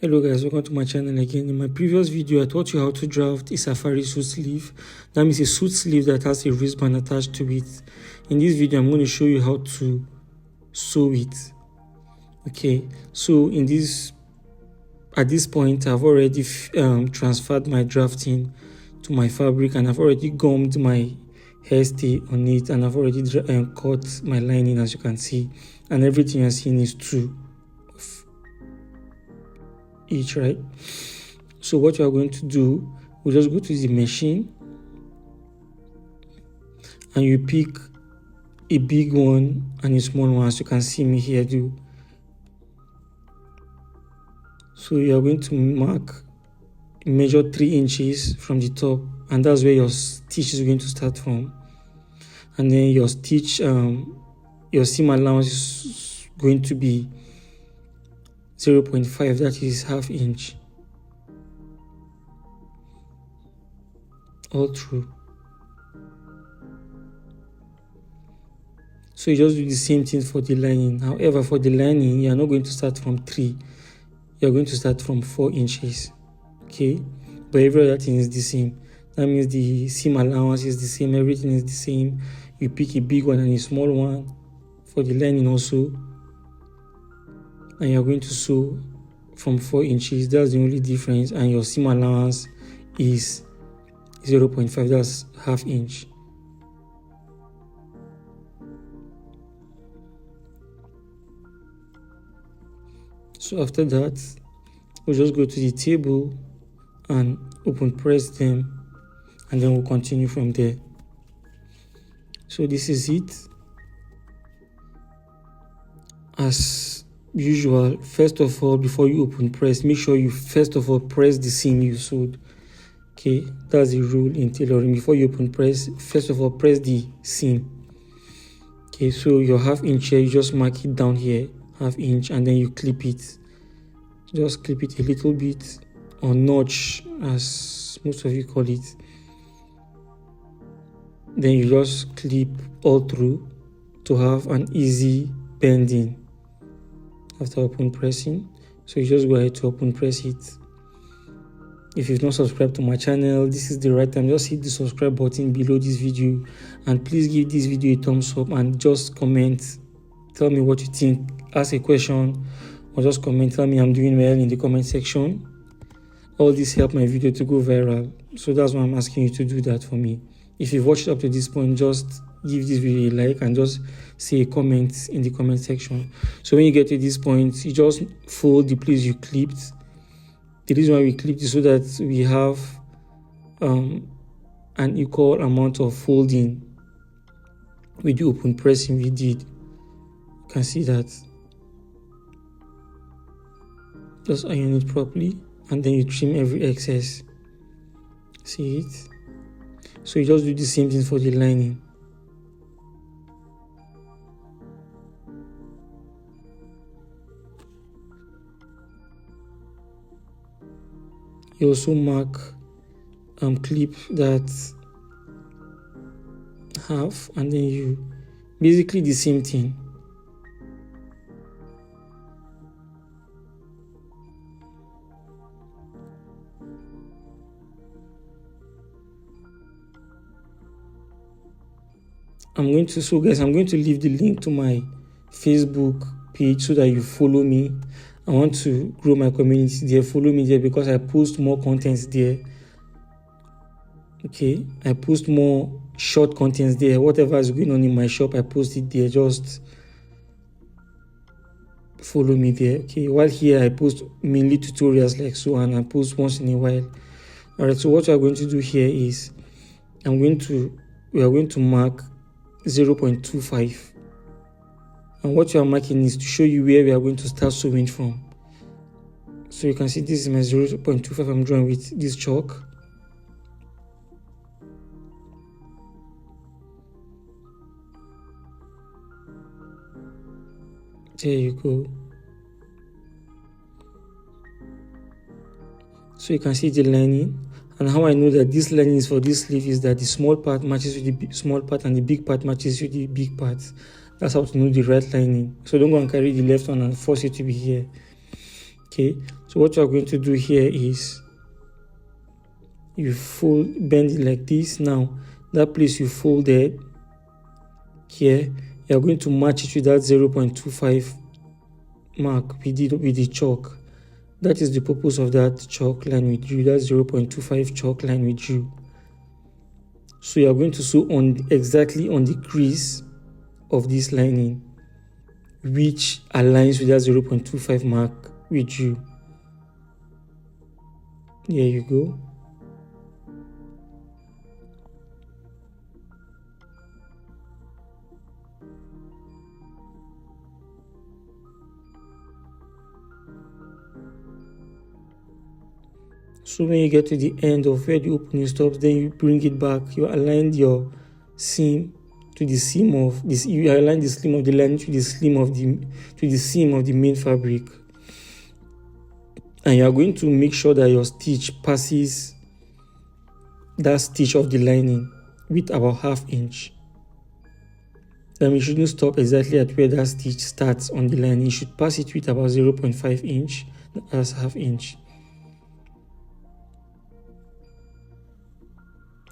Hello guys, welcome to my channel again. In my previous video I taught you how to draft a safari suit sleeve. That means a suit sleeve that has a wristband attached to it. In this video I'm going to show you how to sew it. Okay, so at this point I've already transferred my drafting to my fabric, and I've already gummed my hairstay on it, and I've already cut my lining, as you can see, and everything you're seeing is true each, right? So what you are going to do, we'll just go to the machine and you pick a big one and a small one, as you can see me here do. So you are going to measure 3 inches from the top, and that's where your stitch is going to start from. And then your stitch, your seam allowance is going to be 0.5, that is ½ inch, all through. So you just do the same thing for the lining. However, for the lining, you are not going to start from 3, you are going to start from 4 inches. Okay, but every other thing is the same. That means the seam allowance is the same, everything is the same. You pick a big one and a small one for the lining also, and you're going to sew from 4 inches. That's the only difference. And your seam allowance is 0.5, that's ½ inch. So after that, we'll just go to the table and open press them, and then we'll continue from there. So this is it. As usual, first of all, before you open press, make sure you first of all press the seam you sewed. Okay, that's the rule in tailoring. Before you open press, first of all press the seam. Okay, so your ½ inch here, you just mark it down here, ½ inch, and then you clip it. Just clip it a little bit, or notch as most of you call it. Then you just clip all through to have an easy bending after open pressing. So you just go ahead to open press it. If you've not subscribed to my channel, this is the right time. Just hit the subscribe button below this video, and please give this video a thumbs up, and just comment, tell me what you think, ask a question, or just comment, tell me I'm doing well in the comment section. All this help my video to go viral, so that's why I'm asking you to do that for me. If you've watched up to this point, just give this video a like and just say a comment in the comment section. So when you get to this point, you just fold the place you clipped. The reason why we clipped is so that we have an equal amount of folding with the open pressing we did. You can see that. Just iron it properly, and then you trim every excess. See it? So you just do the same thing for the lining. You also mark clip that half, and then you basically the same thing. I'm going to leave the link to my Facebook page so that you follow me. I want to grow my community there. Follow me there because I post more content there. Okay, I post more short contents there. Whatever is going on in my shop, I post it there. Just follow me there. Okay, while here I post mainly tutorials like so, and I post once in a while. All right, so what we are going to do here is we are going to mark 0.25, and what you are marking is to show you where we are going to start sewing from. So you can see this is my 0.25 I'm drawing with this chalk. There you go. So you can see the lining. And how I know that this lining is for this sleeve is that the small part matches with the small part and the big part matches with the big part. That's how to know the right lining. So don't go and carry the left one and force it to be here. Okay, So what you are going to do here is you bend it like this. Now that place you folded here, you are going to match it with that 0.25 mark with the chalk. That is the purpose of that chalk line we drew, that 0.25 chalk line we drew. So you are going to sew exactly on the crease of this lining, which aligns with that 0.25 mark we drew. There you go. So when you get to the end of where the opening stops, then you bring it back. You align your seam to the seam of this. You align the seam of the lining to the seam of the main fabric, and you are going to make sure that your stitch passes that stitch of the lining with about ½ inch. Then we shouldn't stop exactly at where that stitch starts on the line. You should pass it with about 0.5 inch. That's ½ inch.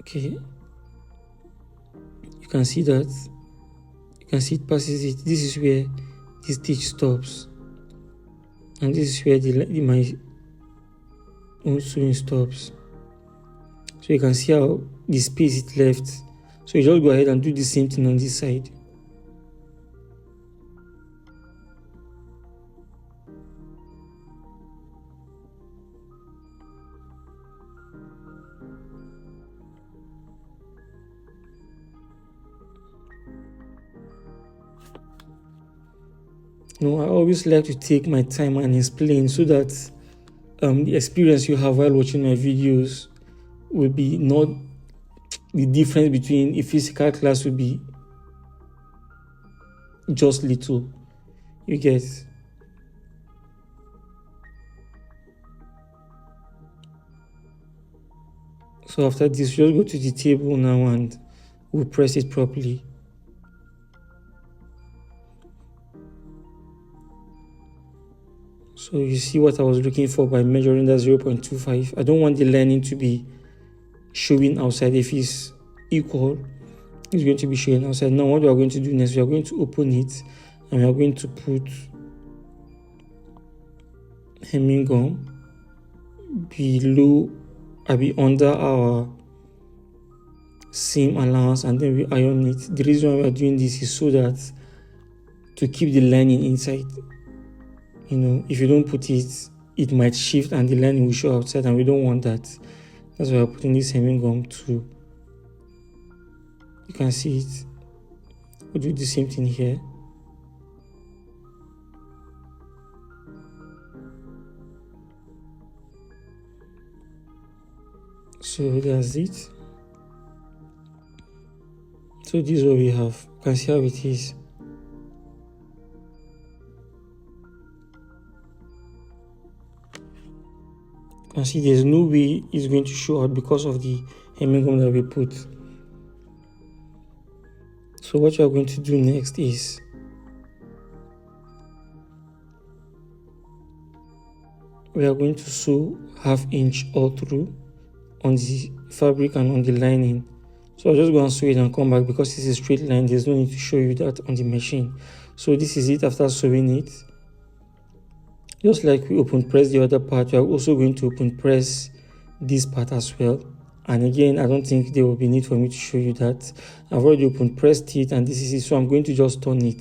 Okay, you can see that. You can see it passes it. This is where the stitch stops, and this is where my own sewing stops. So you can see how the space it left. So you just go ahead and do the same thing on this side. No, I always like to take my time and explain so that the experience you have while watching my videos will be not the difference between a physical class will be just little. You get. So after this, just go to the table now and we'll press it properly. So you see what I was looking for by measuring that 0.25. I don't want the lining to be showing outside. If it's equal, it's going to be showing outside. Now what we are going to do next, we are going to open it and we are going to put hemming gum under our seam allowance, and then we iron it. The reason why we are doing this is so that to keep the lining inside. You know, if you don't put it, it might shift and the lining will show outside, and we don't want that. That's why we're putting this hemming gum too. You can see it. We'll do the same thing here. So that's it. So this is what we have. You can see how it is. You can see there's no way it's going to show out because of the hemming gum that we put. So what you are going to do next is we are going to sew ½ inch all through on the fabric and on the lining. So I'll just go and sew it and come back because it's a straight line. There's no need to show you that on the machine. So this is it after sewing it. Just like we open press the other part, we are also going to open press this part as well. And again, I don't think there will be need for me to show you that. I've already open pressed it and this is it. So I'm going to just turn it.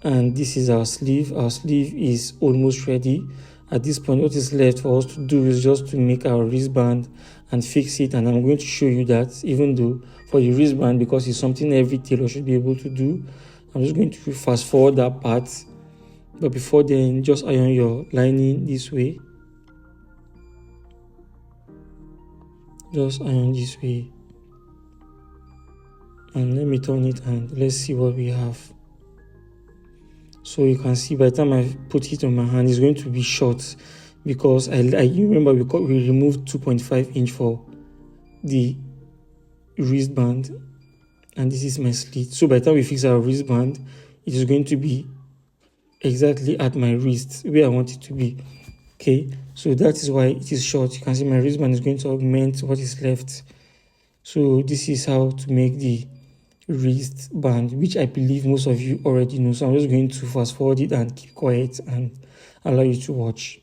And this is our sleeve. Our sleeve is almost ready. At this point, what is left for us to do is just to make our wristband and fix it. And I'm going to show you that, even though for the wristband, because it's something every tailor should be able to do, I'm just going to fast forward that part. But before then, just iron your lining this way. Just iron this way. And let me turn it and let's see what we have. So you can see by the time I put it on my hand, it's going to be short because I remember we removed 2.5 inch for the wristband, and this is my slit. So by the time we fix our wristband, it is going to be exactly at my wrist where I want it to be. Okay, so that is why it is short. You can see my wristband is going to augment what is left. So this is how to make the wristband, which I believe most of you already know. So I'm just going to fast forward it and keep quiet and allow you to watch.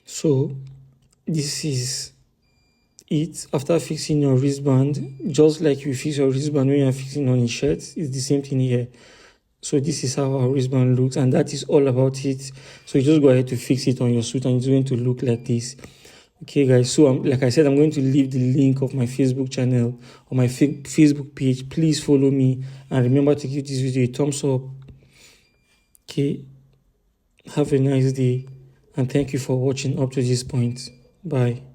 So this is it. After fixing your wristband, just like you fix your wristband when you're fixing on a shirt, it's the same thing here. So this is how our wristband looks, and that is all about it. So you just go ahead to fix it on your suit and it's going to look like this. Okay guys, so like I said, I'm going to leave the link of my Facebook channel or my Facebook page. Please follow me and remember to give this video a thumbs up. Okay, have a nice day and thank you for watching up to this point. Bye.